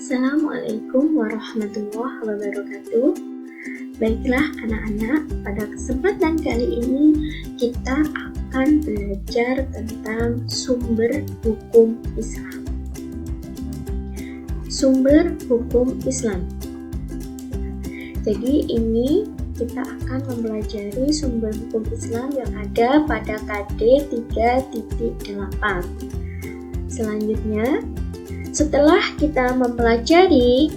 Assalamualaikum warahmatullahi wabarakatuh. Baiklah anak-anak, pada kesempatan kali ini kita akan belajar tentang sumber hukum Islam. Sumber hukum Islam. Jadi ini kita akan mempelajari sumber hukum Islam yang ada pada KD 3.8. Selanjutnya, setelah kita mempelajari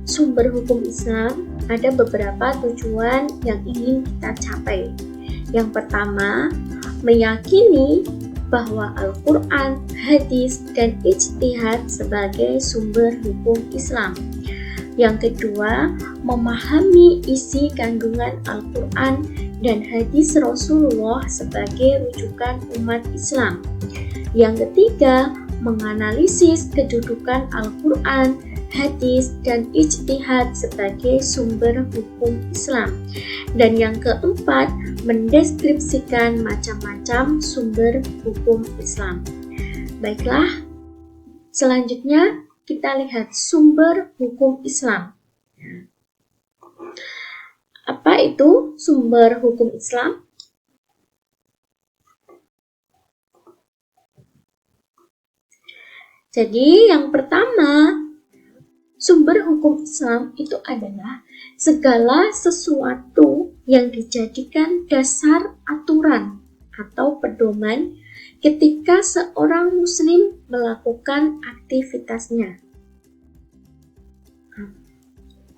sumber hukum Islam, ada beberapa tujuan yang ingin kita capai. Yang pertama, meyakini bahwa Al-Quran, hadis, dan ijtihad sebagai sumber hukum Islam. Yang kedua, memahami isi kandungan Al-Quran dan hadis Rasulullah sebagai rujukan umat Islam. Yang ketiga, menganalisis kedudukan Al-Quran, hadis, dan ijtihad sebagai sumber hukum Islam. Dan yang keempat, mendeskripsikan macam-macam sumber hukum Islam. Baiklah, selanjutnya kita lihat sumber hukum Islam. Apa itu sumber hukum Islam? Jadi yang pertama, sumber hukum Islam itu adalah segala sesuatu yang dijadikan dasar aturan atau pedoman ketika seorang muslim melakukan aktivitasnya.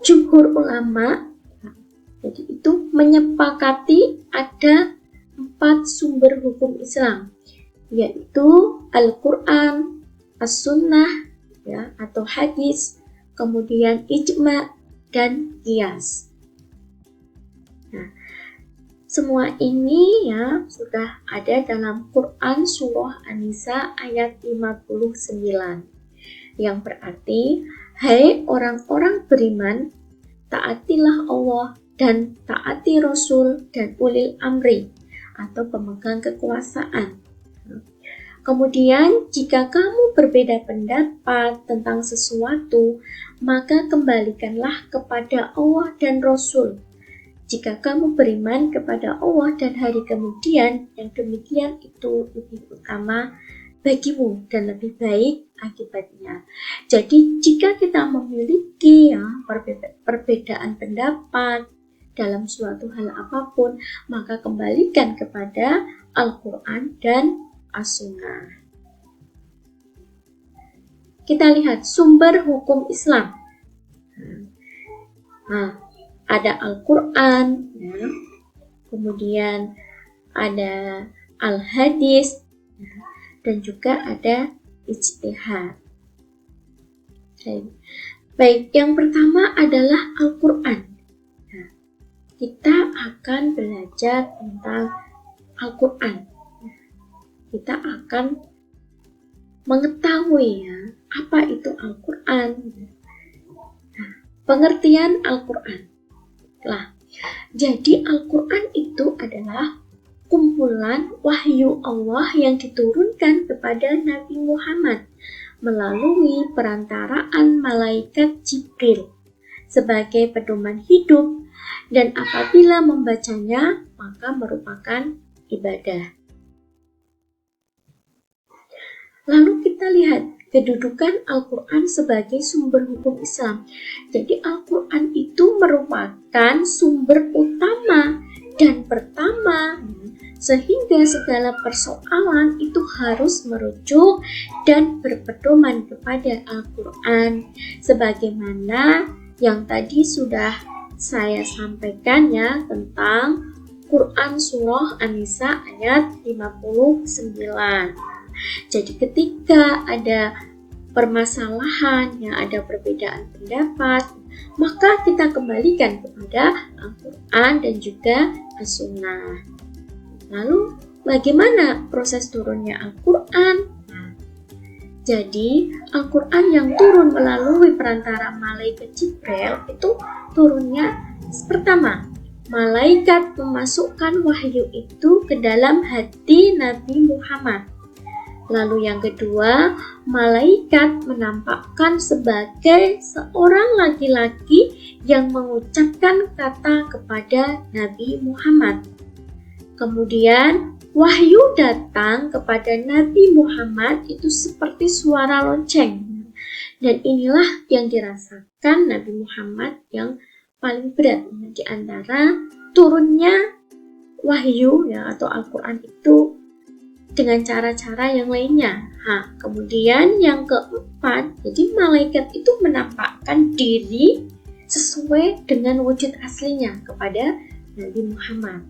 Jumhur ulama jadi itu menyepakati ada 4 sumber hukum Islam, yaitu Al-Quran, As-Sunnah ya, atau hadis, kemudian ijma dan qiyas. Nah, semua ini ya sudah ada dalam Quran surah An-Nisa ayat 59. Yang berarti, hai orang-orang beriman, taatilah Allah dan taati Rasul dan ulil amri atau pemegang kekuasaan. Kemudian, jika kamu berbeda pendapat tentang sesuatu, maka kembalikanlah kepada Allah dan Rasul. Jika kamu beriman kepada Allah dan hari kemudian, yang demikian itu lebih utama bagimu dan lebih baik akibatnya. Jadi, jika kita memiliki perbedaan pendapat dalam suatu hal apapun, maka kembalikan kepada Al-Quran dan As-Sunnah. Kita lihat sumber hukum Islam. Nah, ada Al-Quran, ya. Kemudian ada Al-Hadis, ya. Dan juga ada ijtihad. Baik, yang pertama adalah Al-Quran. Nah, kita akan belajar tentang Al-Quran. Kita akan mengetahui ya, apa itu Al-Quran. Nah, pengertian Al-Quran. Nah, jadi Al-Quran itu adalah kumpulan wahyu Allah yang diturunkan kepada Nabi Muhammad melalui perantaraan malaikat Jibril sebagai pedoman hidup, dan apabila membacanya maka merupakan ibadah. Lalu kita lihat kedudukan Al-Quran sebagai sumber hukum Islam. Jadi Al-Quran itu merupakan sumber utama dan pertama, sehingga segala persoalan itu harus merujuk dan berpedoman kepada Al-Quran. Sebagaimana yang tadi sudah saya sampaikan ya, tentang Quran surah An-Nisa ayat 59. Jadi ketika ada permasalahan yang ada perbedaan pendapat, maka kita kembalikan kepada Al-Quran dan juga As-Sunnah. Lalu bagaimana proses turunnya Al-Quran? Jadi Al-Quran yang turun melalui perantara malaikat Jibril itu turunnya pertama, malaikat memasukkan wahyu itu ke dalam hati Nabi Muhammad. Lalu yang kedua, malaikat menampakkan sebagai seorang laki-laki yang mengucapkan kata kepada Nabi Muhammad. Kemudian wahyu datang kepada Nabi Muhammad itu seperti suara lonceng. Dan inilah yang dirasakan Nabi Muhammad yang paling berat di antara turunnya wahyu ya atau Al-Quran itu dengan cara-cara yang lainnya. Kemudian yang keempat, jadi malaikat itu menampakkan diri sesuai dengan wujud aslinya kepada Nabi Muhammad.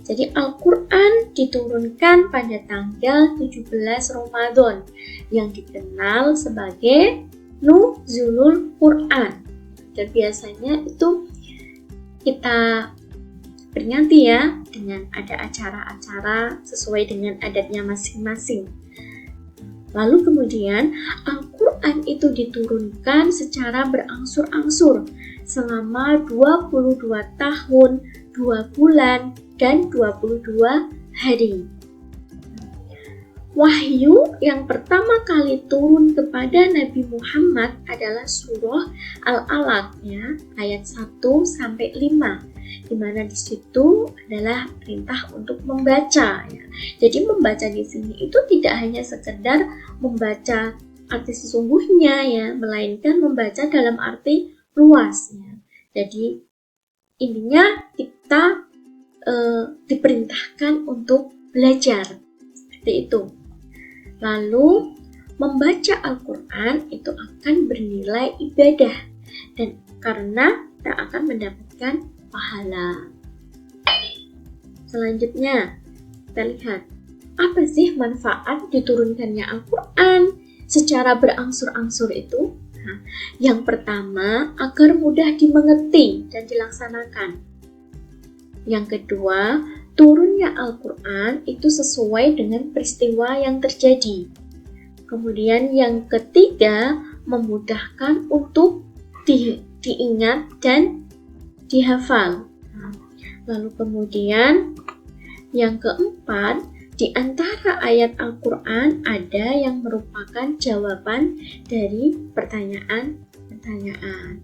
Jadi Al-Quran diturunkan pada tanggal 17 Ramadan yang dikenal sebagai Nuzulul Quran. Dan biasanya itu kita peringati ya dengan ada acara-acara sesuai dengan adatnya masing-masing. Lalu kemudian Al-Quran itu diturunkan secara berangsur-angsur selama 22 tahun, 2 bulan, dan 22 hari. Wahyu yang pertama kali turun kepada Nabi Muhammad adalah surah Al-Alaq ya, ayat 1 sampai 5, di mana di situ adalah perintah untuk membaca ya. Jadi membaca di sini itu tidak hanya sekedar membaca arti sesungguhnya ya, melainkan membaca dalam arti luas ya. Jadi intinya kita diperintahkan untuk belajar seperti itu. Lalu membaca Al-Quran itu akan bernilai ibadah dan karena kita akan mendapatkan pahala. Selanjutnya kita lihat apa sih manfaat diturunkannya Al-Quran secara berangsur-angsur itu. Yang pertama, agar mudah dimengerti dan dilaksanakan. Yang kedua, turunnya Al-Quran itu sesuai dengan peristiwa yang terjadi. Kemudian yang ketiga, memudahkan untuk diingat dan dihafal. Lalu kemudian yang keempat, di antara ayat Al-Quran ada yang merupakan jawaban dari pertanyaan-pertanyaan.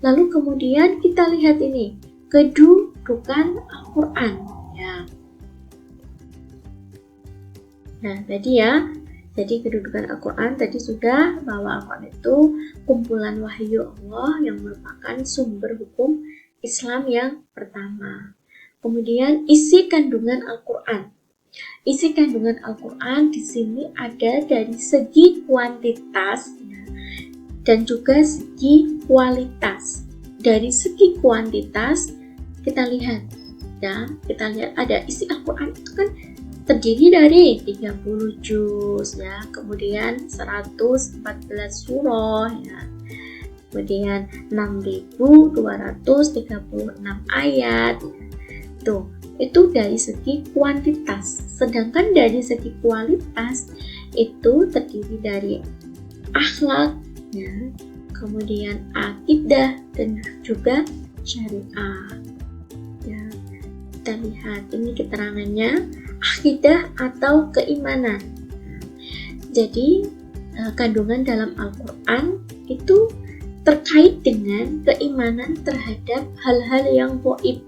Lalu kemudian kita lihat ini, kedudukan Al-Quran ya. Nah tadi ya, jadi kedudukan Al-Quran tadi sudah bahwa Al-Quran itu kumpulan wahyu Allah yang merupakan sumber hukum Islam yang pertama. Kemudian isi kandungan Al-Quran. Isi kandungan Al-Quran di sini ada dari segi kuantitas ya, dan juga segi kualitas. Dari segi kuantitas kita lihat ya, ada isi Al-Quran itu kan terdiri dari 30 juz ya, kemudian 114 surah ya, kemudian 6.236 ayat. Tuh, itu dari segi kuantitas. Sedangkan dari segi kualitas itu terdiri dari akhlak ya, kemudian akidah dan juga syariah. Ya, kita lihat ini keterangannya, akidah atau keimanan. Jadi kandungan dalam Al-Quran itu terkait dengan keimanan terhadap hal-hal yang gaib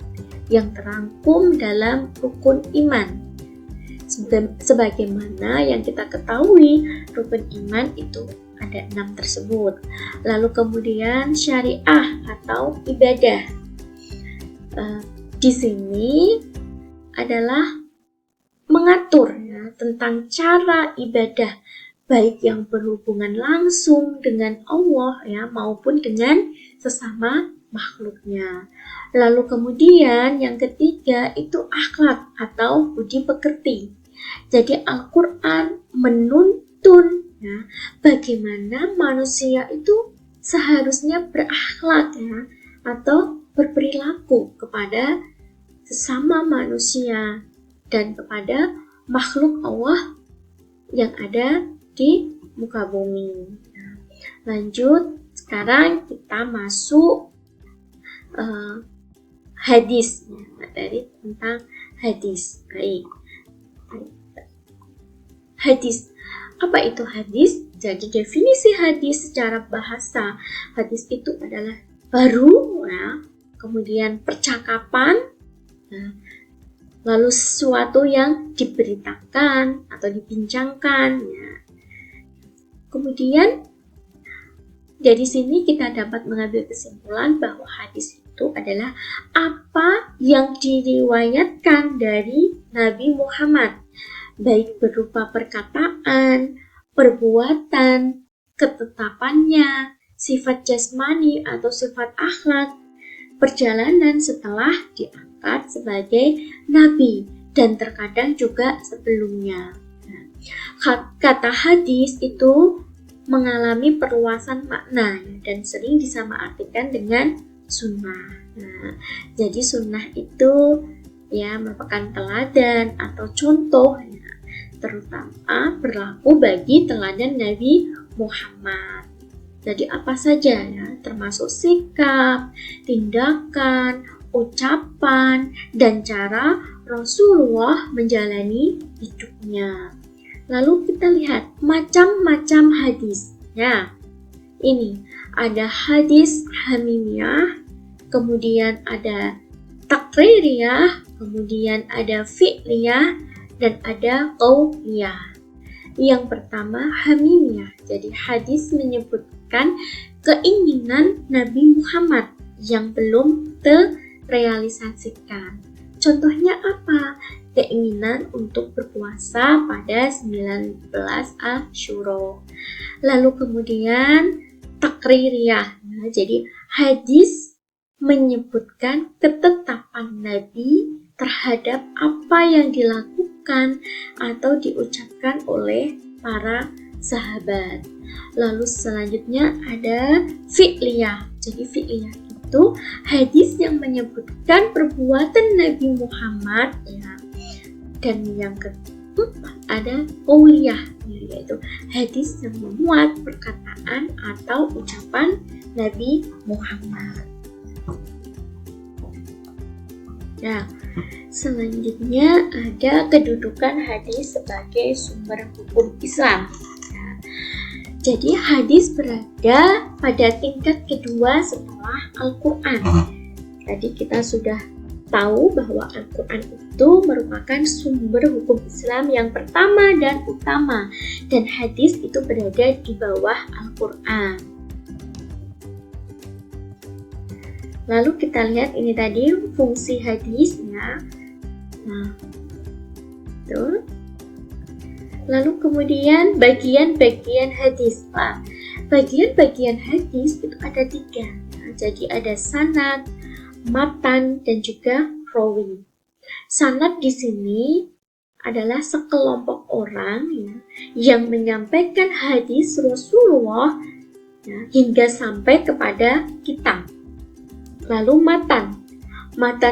yang terangkum dalam rukun iman. Sebagaimana yang kita ketahui, rukun iman itu ada 6 tersebut. Lalu kemudian syariah atau ibadah. Di sini adalah mengatur ya, tentang cara ibadah baik yang berhubungan langsung dengan Allah ya maupun dengan sesama makhluknya. Lalu kemudian yang ketiga itu akhlak atau budi pekerti. Jadi Al-Quran menuntun ya, bagaimana manusia itu seharusnya berakhlak ya, atau berperilaku kepada sesama manusia dan kepada makhluk Allah yang ada di muka bumi. Lanjut, sekarang kita masuk hadis, materi tentang hadis. Baik. Hadis. Apa itu hadis? Jadi definisi hadis secara bahasa, hadis itu adalah baru, ya, kemudian percakapan, ya, lalu sesuatu yang diberitakan atau dibincangkan. Ya. Kemudian dari sini kita dapat mengambil kesimpulan bahwa hadis itu adalah apa yang diriwayatkan dari Nabi Muhammad, baik berupa perkataan, perbuatan, ketetapannya, sifat jasmani atau sifat akhlak, perjalanan setelah diangkat sebagai nabi, dan terkadang juga sebelumnya. Kata hadis itu mengalami perluasan makna dan sering disamaartikan dengan sunnah. Nah, jadi sunnah itu ya merupakan teladan atau contoh, ya, terutama berlaku bagi teladan Nabi Muhammad. Jadi apa saja ya, termasuk sikap, tindakan, ucapan, dan cara Rasulullah menjalani hidupnya. Lalu kita lihat macam-macam hadis. Ya, ini ada hadis hamimiyah, kemudian ada takririyah, kemudian ada fi'liyah, dan ada qauliyah. Yang pertama hamimiyah. Jadi hadis menyebutkan keinginan Nabi Muhammad yang belum terrealisasikan. Contohnya apa? Keinginan untuk berpuasa pada 19 Asyura. Lalu kemudian takririyah. Nah, jadi hadis menyebutkan ketetapan Nabi terhadap apa yang dilakukan atau diucapkan oleh para sahabat. Lalu selanjutnya ada fi'liyah. Jadi fi'liyah itu hadis yang menyebutkan perbuatan Nabi Muhammad, ya. Dan yang keempat ada qauliyah, yaitu hadis yang memuat perkataan atau ucapan Nabi Muhammad. Nah, selanjutnya ada kedudukan hadis sebagai sumber hukum Islam. Nah, jadi hadis berada pada tingkat kedua setelah Al-Quran. Tadi kita sudah tahu bahwa Al-Quran itu merupakan sumber hukum Islam yang pertama dan utama, dan hadis itu berada di bawah Al-Quran. Lalu kita lihat ini tadi fungsi hadisnya. Nah, tuh. Lalu kemudian bagian-bagian hadis. Nah, bagian-bagian hadis itu ada 3. Nah, jadi ada sanad, matan, dan juga rawi. Sanad di sini adalah sekelompok orang, ya, yang menyampaikan hadis Rasulullah, ya, hingga sampai kepada kita. Lalu matan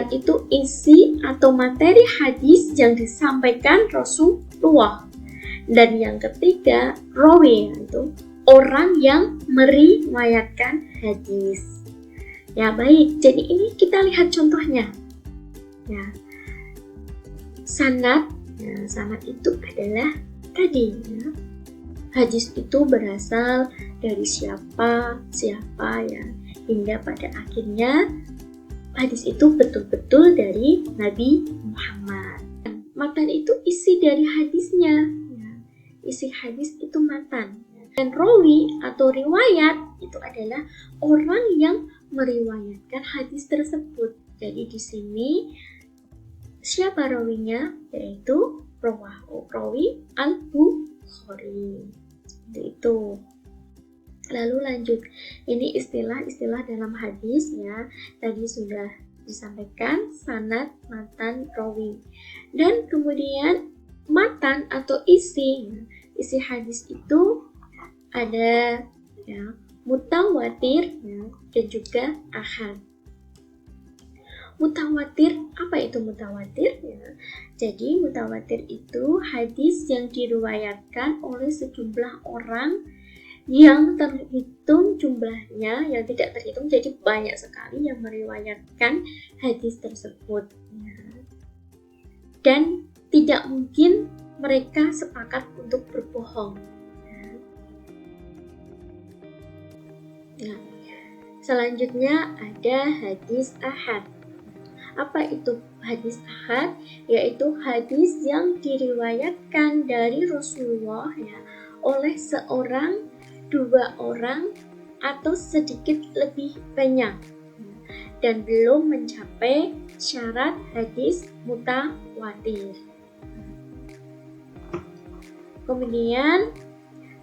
itu isi atau materi hadis yang disampaikan Rasulullah. Dan yang ketiga rawi, yaitu orang yang meriwayatkan hadis. Ya baik, jadi ini kita lihat contohnya. Ya, sanad itu adalah tadi, ya, hadis itu berasal dari siapa ya, hingga pada akhirnya hadis itu betul-betul dari Nabi Muhammad. Matan itu isi dari hadisnya, ya. Isi hadis itu matan. Dan rawi atau riwayat itu adalah orang yang meriwayatkan hadis tersebut. Jadi di sini siapa rawinya? Yaitu rawi Al-Bukhari. Itu. Lalu lanjut, ini istilah-istilah dalam hadis, ya. Tadi sudah disampaikan sanad, matan, rawi. Dan kemudian matan atau isi hadis itu ada, ya, mutawatir, ya, dan juga ahad. Mutawatir, apa itu mutawatir? Ya, jadi mutawatir itu hadis yang diriwayatkan oleh sejumlah orang yang terhitung jumlahnya, yang tidak terhitung, jadi banyak sekali yang meriwayatkan hadis tersebut. Ya. dan tidak mungkin mereka sepakat untuk berbohong. Nah, selanjutnya ada hadis ahad. Apa itu hadis ahad? Yaitu hadis yang diriwayatkan dari Rasulullah ya, oleh seorang, 2 orang, atau sedikit lebih banyak, dan belum mencapai syarat hadis mutawatir. Kemudian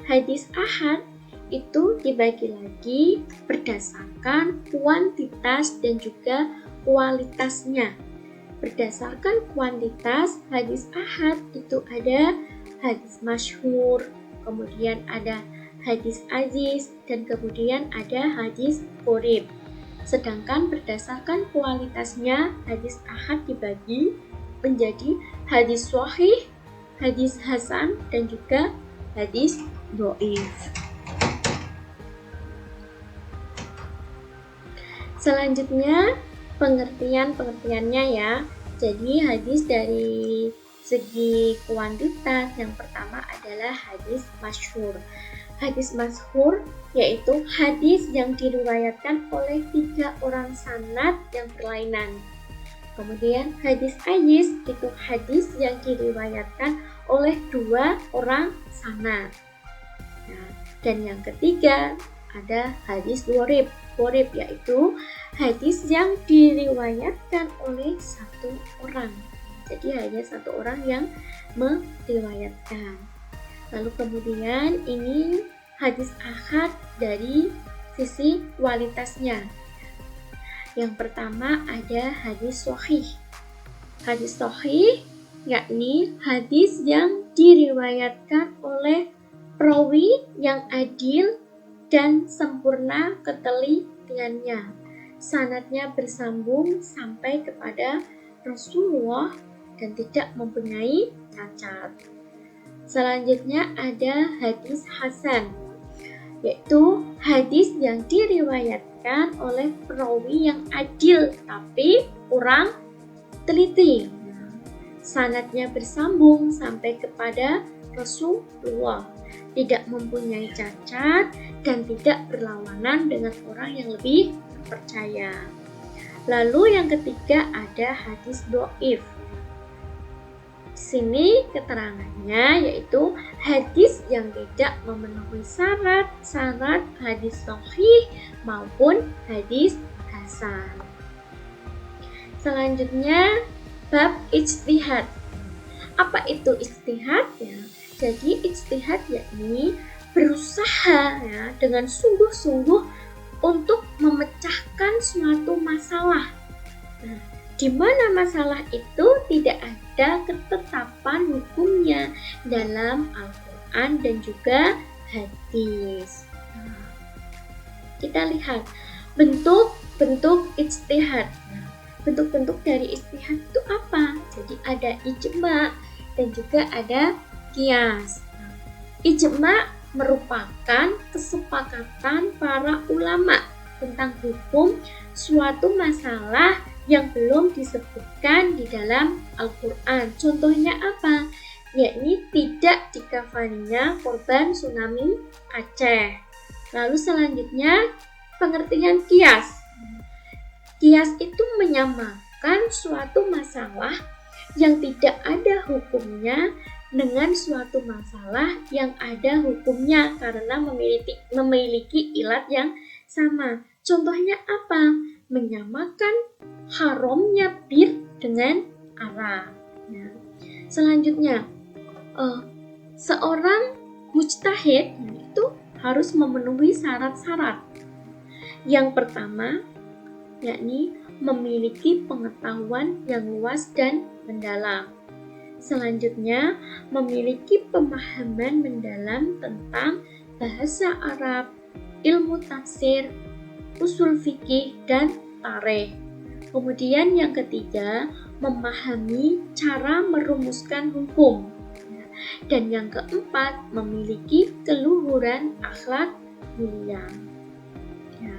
hadis ahad itu dibagi lagi berdasarkan kuantitas dan juga kualitasnya. Berdasarkan kuantitas, hadis ahad itu ada hadis masyhur, kemudian ada hadis aziz, dan kemudian ada hadis qorib. Sedangkan berdasarkan kualitasnya, hadis ahad dibagi menjadi hadis sahih, hadis hasan, dan juga hadis dhaif. Selanjutnya pengertiannya ya. Jadi hadis dari segi kuantitas, yang pertama adalah hadis masyhur. Hadis masyhur yaitu hadis yang diriwayatkan oleh 3 orang sanad yang berlainan. Kemudian hadis aziz itu hadis yang diriwayatkan oleh 2 orang sanad. Nah, dan yang ketiga ada hadis qorib. Qorib yaitu hadis yang diriwayatkan oleh 1 orang. Jadi hanya 1 orang yang meriwayatkan. Lalu kemudian ini hadis ahad dari sisi kualitasnya. Yang pertama ada hadis sahih. Hadis sahih yakni hadis yang diriwayatkan oleh perawi yang adil dan sempurna ketelitiannya. Sanadnya bersambung sampai kepada Rasulullah dan tidak mempunyai cacat. Selanjutnya ada hadis hasan, yaitu hadis yang diriwayatkan oleh perawi yang adil tapi kurang teliti. Sanadnya bersambung sampai kepada Rasulullah, tidak mempunyai cacat dan tidak berlawanan dengan orang yang lebih percaya. Lalu yang ketiga ada hadis dhaif. Sini keterangannya yaitu hadis yang tidak memenuhi syarat hadis sahih maupun hadis hasan. Selanjutnya bab ijtihad. Apa itu ijtihad ya? Jadi ijtihad yakni berusaha ya dengan sungguh-sungguh untuk memecahkan suatu masalah. Nah, di mana masalah itu tidak ada ketetapan hukumnya dalam Al-Quran dan juga hadis. Nah, kita lihat bentuk-bentuk ijtihad. Nah, bentuk-bentuk dari ijtihad itu apa? Jadi ada ijma dan juga ada qiyas. Nah, ijma merupakan kesepakatan para ulama tentang hukum suatu masalah yang belum disebutkan di dalam Al-Quran. Contohnya apa? Yakni tidak dikafaninya korban tsunami Aceh. Lalu selanjutnya pengertian qiyas. Qiyas itu menyamakan suatu masalah yang tidak ada hukumnya dengan suatu masalah yang ada hukumnya karena memiliki ilat yang sama. Contohnya apa? Menyamakan haramnya bir dengan arak. Ya. Selanjutnya, seorang mujtahid itu harus memenuhi syarat-syarat. Yang pertama, yakni memiliki pengetahuan yang luas dan mendalam. Selanjutnya, memiliki pemahaman mendalam tentang bahasa Arab, ilmu tafsir, usul fikih, dan tarikh. Kemudian yang ketiga, memahami cara merumuskan hukum. Dan yang keempat, memiliki keluhuran akhlak mulia. Ya.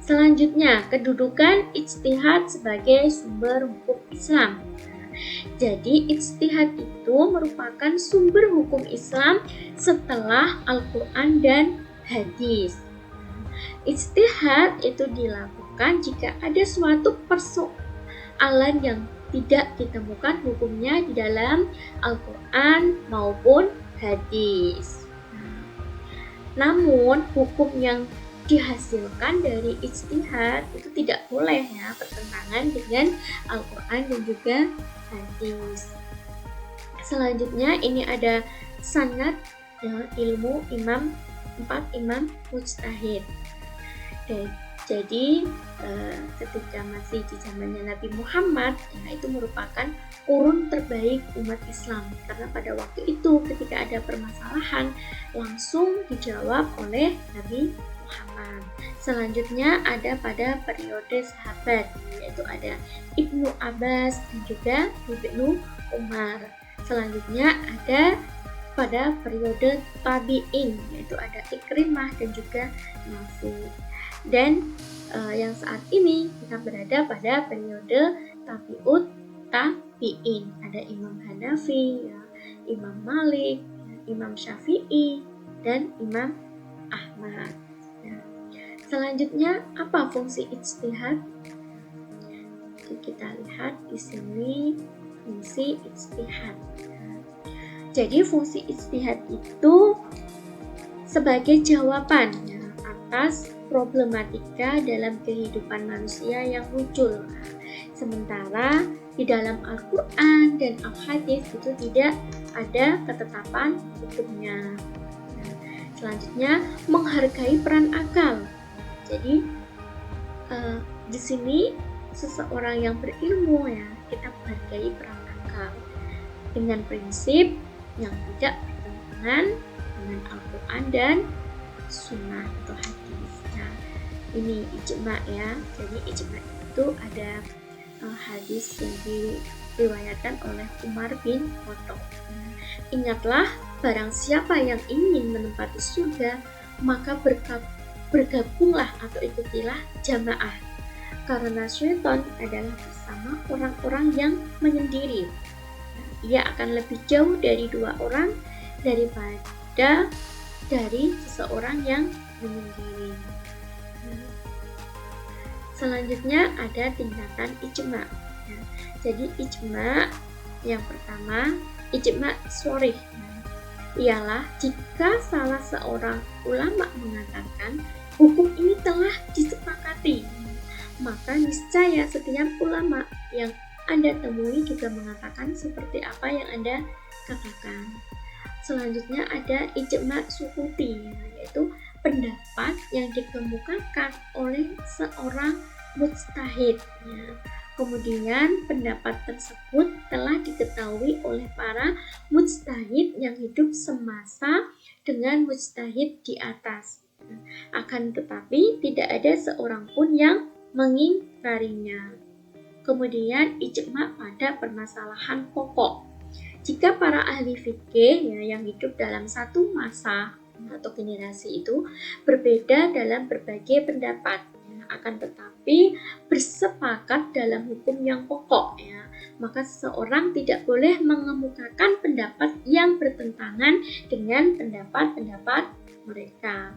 Selanjutnya, kedudukan ijtihad sebagai sumber hukum Islam. Jadi ijtihad itu merupakan sumber hukum Islam setelah Al-Quran dan hadis. Ijtihad itu dilakukan jika ada suatu persoalan yang tidak ditemukan hukumnya di dalam Al-Quran maupun hadis. Namun hukum yang dihasilkan dari ijtihad itu tidak boleh ya bertentangan dengan Al-Quran dan juga hadis. Selanjutnya ini ada sanad ya, ilmu empat imam mujtahid. Jadi ketika masih di zamannya Nabi Muhammad, ya, itu merupakan kurun terbaik umat Islam karena pada waktu itu ketika ada permasalahan langsung dijawab oleh Nabi Muhammad. Selanjutnya ada pada periode sahabat, yaitu ada Ibnu Abbas dan juga Ibnu Umar. Selanjutnya ada pada periode tabi'in, yaitu ada Ikrimah dan juga Nafi. Dan yang saat ini kita berada pada periode tabi'ut tabi'in. Ada Imam Hanafi, ya, Imam Malik, ya, Imam Syafi'i, dan Imam Ahmad. Ya. Selanjutnya apa fungsi ijtihad? Kita lihat di sini fungsi ijtihad. Jadi fungsi ijtihad itu sebagai jawaban ya, atas problematika dalam kehidupan manusia yang muncul. Sementara di dalam Al-Quran dan Al-Hadis itu tidak ada ketetapan hukumnya. Selanjutnya menghargai peran akal. Jadi di sini seseorang yang berilmu ya kita menghargai peran akal dengan prinsip yang tidak bertentangan dengan Al-Quran dan Sunnah atau hadis. Nah, ini ijma ya. Jadi ijma itu ada hadis yang diriwayatkan oleh Umar bin Khattab. Ingatlah, barang siapa yang ingin menempati surga, maka bergabunglah atau ikutilah jamaah. Karena syaitan adalah bersama orang-orang yang menyendiri. Ia akan lebih jauh dari dua orang daripada dari seseorang yang menyendiri. Selanjutnya ada tingkatan ijma. Ya, jadi ijma yang pertama, ijma sharih. Ialah jika salah seorang ulama mengatakan hukum ini telah disepakati, maka niscaya setiap ulama yang Anda temui juga mengatakan seperti apa yang Anda katakan. Selanjutnya ada ijma sukuti, yaitu pendapat yang dikemukakan oleh seorang mujtahid. Kemudian pendapat tersebut telah diketahui oleh para mujtahid yang hidup semasa dengan mujtahid di atas. Akan tetapi tidak ada seorang pun yang mengingkarinya. Kemudian ijma pada permasalahan pokok. Jika para ahli fikih ya, yang hidup dalam satu masa atau generasi itu berbeda dalam berbagai pendapat, ya, akan tetapi bersepakat dalam hukum yang pokok, ya, maka seseorang tidak boleh mengemukakan pendapat yang bertentangan dengan pendapat-pendapat mereka.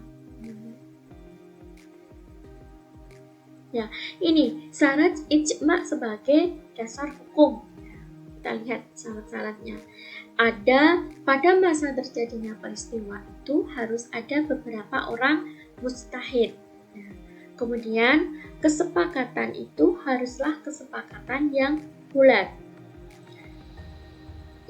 Ya, ini syarat ijma sebagai dasar hukum. Kita lihat syarat-syaratnya. Ada pada masa terjadinya peristiwa itu harus ada beberapa orang mujtahid. Kemudian kesepakatan itu haruslah kesepakatan yang bulat.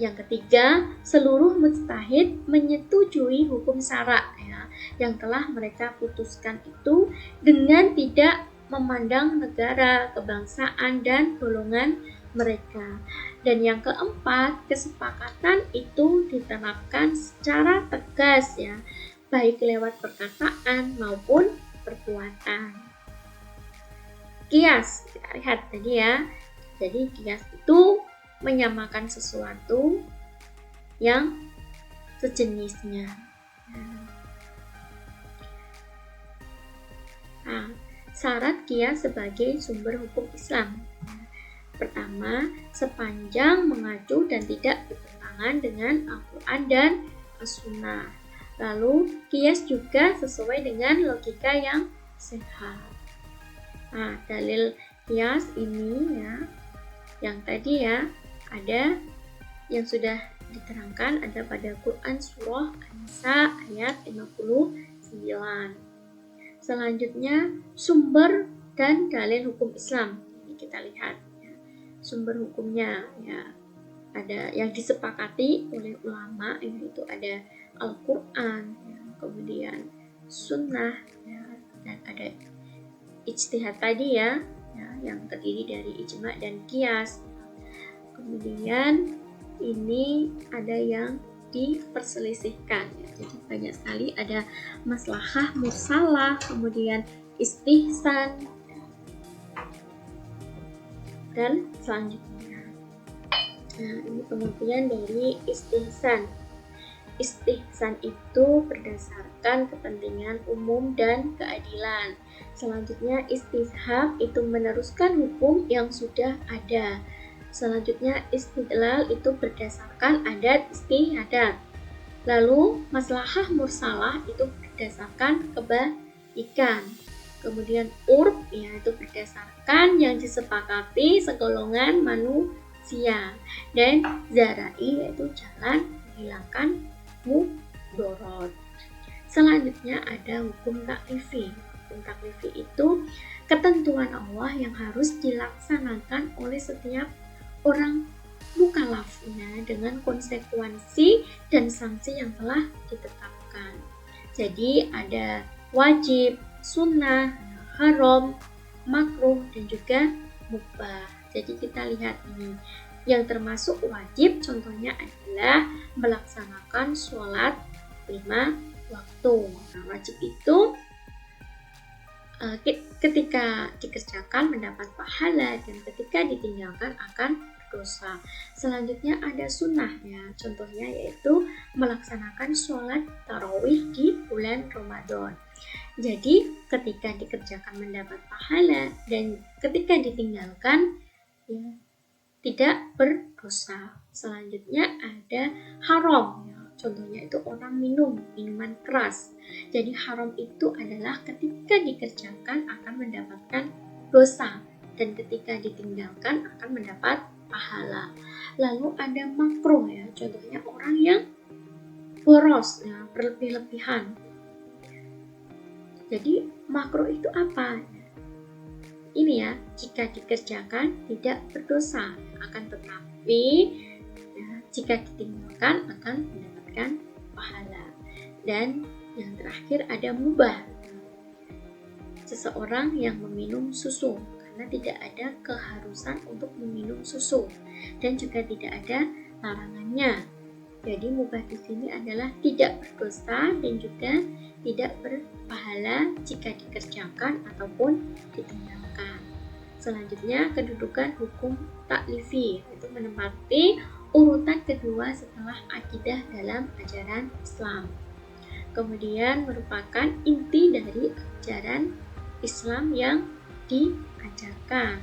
Yang ketiga, seluruh mujtahid menyetujui hukum syara ya, yang telah mereka putuskan itu dengan tidak memandang negara, kebangsaan, dan golongan mereka. Dan yang keempat, kesepakatan itu diterapkan secara tegas ya, baik lewat perkataan maupun perbuatan. Kias, kita lihat tadi ya. Jadi kias itu menyamakan sesuatu yang sejenisnya. Nah, syarat kias sebagai sumber hukum Islam. Pertama, sepanjang mengacu dan tidak bertentangan dengan Al-Quran dan As-Sunnah. Lalu, kias juga sesuai dengan logika yang sehat. Nah, dalil kias ini ya, yang tadi ya, ada yang sudah diterangkan ada pada Quran surah An-Nisa ayat 59. Selanjutnya, sumber dan dalil hukum Islam. Ini kita lihat ya. Sumber hukumnya ya, ada yang disepakati oleh ulama, yaitu ada Al-Quran ya, kemudian Sunnah ya, dan ada ijtihad tadi ya, yang terdiri dari ijma dan qiyas. Kemudian ini ada yang diperselisihkan ya. Jadi banyak sekali ada maslahah mursalah, kemudian istihsan dan selanjutnya. Nah, ini pengertian dari istihsan. Istihsan itu berdasarkan kepentingan umum dan keadilan. Selanjutnya, istishab itu meneruskan hukum yang sudah ada. Selanjutnya, istidlal itu berdasarkan adat istiadat. Lalu, maslahah mursalah itu berdasarkan kebaikan. Kemudian, urf ya, itu berdasarkan yang disepakati segolongan manusia. Dan zarai yaitu jalan menghilangkan mudorot. Selanjutnya ada hukum taklifi. Hukum taklifi itu ketentuan Allah yang harus dilaksanakan oleh setiap orang mukallafnya dengan konsekuensi dan sanksi yang telah ditetapkan. Jadi ada wajib, sunnah, haram, makruh, dan juga mubah. Jadi kita lihat ini. Yang termasuk wajib contohnya adalah melaksanakan sholat 5 waktu. Nah, wajib itu ketika dikerjakan mendapat pahala dan ketika ditinggalkan akan berdosa. Selanjutnya ada sunnah ya, contohnya yaitu melaksanakan sholat tarawih di bulan Ramadan. Jadi ketika dikerjakan mendapat pahala dan ketika ditinggalkan ya, tidak berdosa. Selanjutnya ada haram ya. Contohnya itu orang minum minuman keras. Jadi haram itu adalah ketika dikerjakan akan mendapatkan dosa dan ketika ditinggalkan akan mendapat pahala. Lalu ada makruh ya. Contohnya orang yang boros ya, berlebih-lebihan. Jadi makruh itu apa? Ini ya, jika dikerjakan tidak berdosa, akan tetapi ya, jika ditinggalkan akan mendapatkan pahala. Dan yang terakhir ada mubah. Seseorang yang meminum susu karena tidak ada keharusan untuk meminum susu dan juga tidak ada larangannya. Jadi mubah di sini adalah tidak berdosa dan juga tidak berpahala jika dikerjakan ataupun ditinggalkan. Selanjutnya kedudukan hukum taklifi, yaitu menempati urutan kedua setelah akidah dalam ajaran Islam. Kemudian merupakan inti dari ajaran Islam yang diajarkan.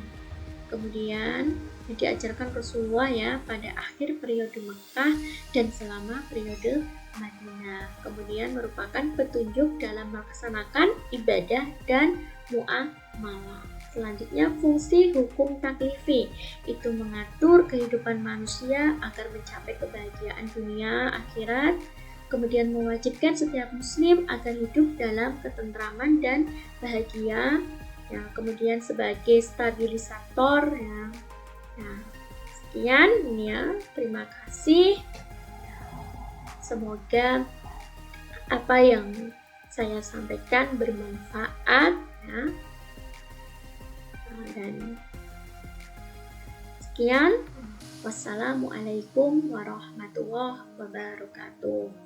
Kemudian diajarkan Rasulullah ya pada akhir periode Mekah dan selama periode Madinah. Kemudian merupakan petunjuk dalam melaksanakan ibadah dan muamalah. Selanjutnya fungsi hukum taklifi itu mengatur kehidupan manusia agar mencapai kebahagiaan dunia akhirat. Kemudian mewajibkan setiap muslim agar hidup dalam ketentraman dan bahagia. Ya, kemudian sebagai stabilisator ya. Nah, sekian ya. Terima kasih. Semoga apa yang saya sampaikan bermanfaat ya. Dan sekian. Wassalamualaikum warahmatullahi wabarakatuh.